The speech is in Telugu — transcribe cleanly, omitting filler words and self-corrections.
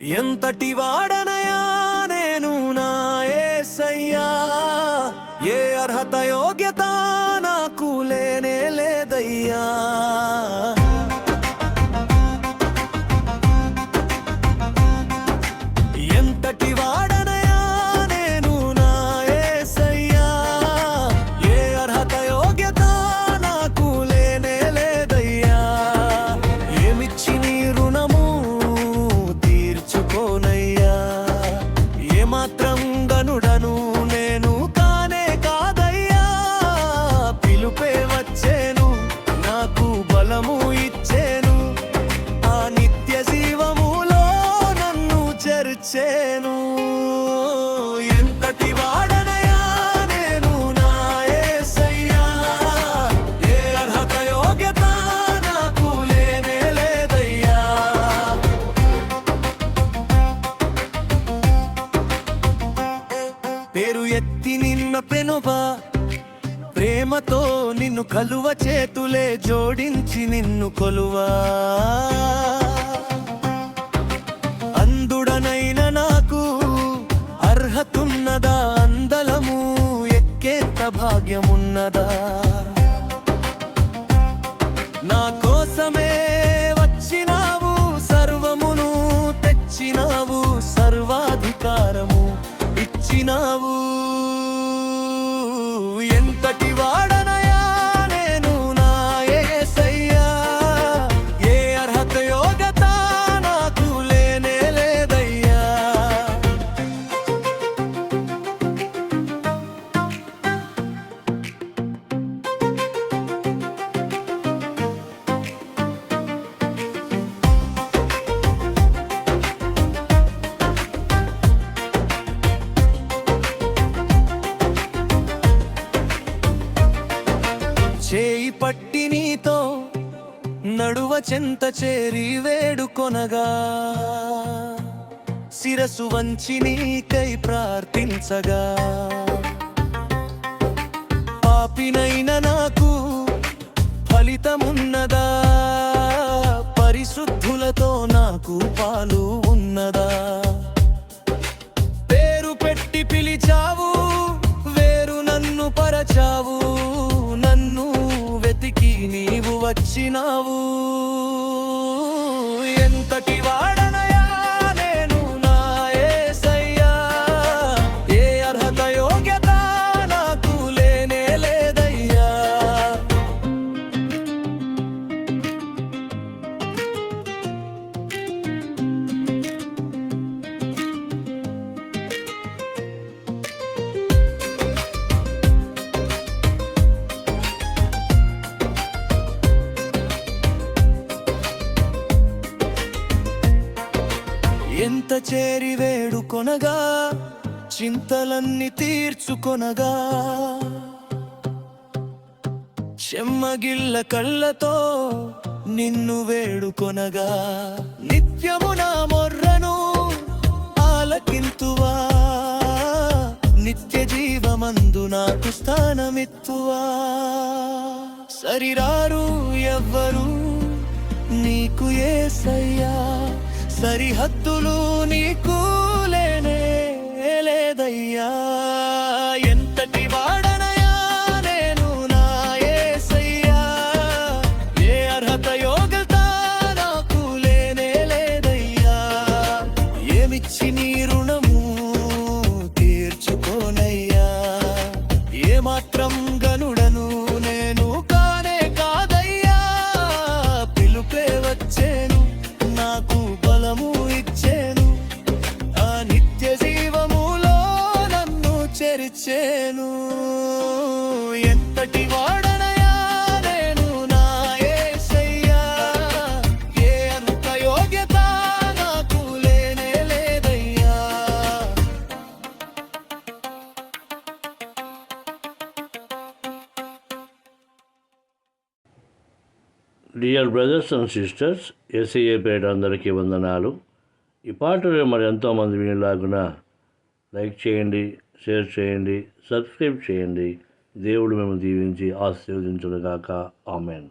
ఎంతటి వాడనయా నేను నా యేసయ్యా, ఏ అర్హత యోగ్యత నాకు లేనే లేదయ్యా. ఎంతటి వాడనయా నేను నా యేసయ్యా, ఏ అర్హత యోగ్యత నాకు లేనే లేదయ్యా. ఏమిచ్చి నీ రుణము తీర్చుకోనయ్యా, ఏమాత్రం గనుడను నేను కానే కాదయ్యా. పిలుపే వచ్చేను, నాకు బలము ఇచ్చేను, ఆ నిత్య జీవములో నన్ను చేర్చేను. ఎంతటి వాడనయా నేను నా యేసయ్యా, ఏ అర్హత యోగ్యత నాకు లేనే లేదయ్యా. పేరు ఎత్తి నిన్న పెనుబా, ప్రేమతో నిన్ను కలువ, చేతులే జోడించి నిన్ను కొలువా. అందుడనైన నాకు అర్హతున్నదా, అందలము ఎక్కేంత భాగ్యమున్నదా. నా కోసమే వచ్చినావు, సర్వమును తెచ్చినావు, సర్వాధికారము ఇచ్చినావు. ఎంతటి వాడనయా నేను నా యేసయ్యా, ఏ అర్హత యోగ్యత నాకు లేనే లేదయ్యా. చేయి పట్టి నీతో నడువ చెంత చేరి వేడుకొనగా, శిరసు వంచి నీకై ప్రార్థించగా. పాపినైన నాకు ఫలితమున్నదా, పరిశుద్ధులతో నాకు పాలు ఉన్నదా. పేరు పెట్టి పిలిచావు, వేరు నన్ను పరచావు, నన్ను వెతికి నీవు వచ్చినావు. ఎంతటి వాడనయా నేను నా యేసయ్యా, ఏ అర్హత యోగ్యత నాకు లేనే లేదయ్యా. ఎంత చేరి వేడుకొనగా, చింతలన్నీ తీర్చుకొనగా. చెమ్మగిళ్ళ కళ్ళతో నిన్ను వేడుకొనగా, నిత్యము నా మొర్రను ఆలకింతువా. నిత్య జీవమందు నాకు స్థానమిత్తువా. సరిరారు ఎవ్వరు నీకు యేసయ్యా, సరిహద్దులు నీకు లేనే లేదయ్యా. ఎంతటి వాడనయా నేను నా యేసయ్యా, ఏ అర్హత యోగ్యత నాకు లేనే లేదయ్యా. ఏమిచ్చి నీ రుణము తీర్చుకోనయ్యా, ఏమాత్రం గనుడను నేను కానే కాదయ్యా. పిలుపే వచ్చేను, నాకు బలము ఇచ్చేను, ఆ నిత్య జీవములో నన్ను చేర్చేను. ఎంతటి వాడనయా నేను నా యేసయ్యా, ఏ అర్హత యోగ్యత నాకు లేనే లేదయ్యా. డియర్ బ్రదర్స్ అండ్ సిస్టర్స్, ఎస్ఐఏ పేట అందరికీ వందనాలు. ఈ పాటలు మరి ఎంతోమంది వినేలాగున లైక్ చేయండి, షేర్ చేయండి, సబ్స్క్రైబ్ చేయండి. దేవుడు మేము దీవించి ఆశీర్వదించునుగాక. ఆమెన్.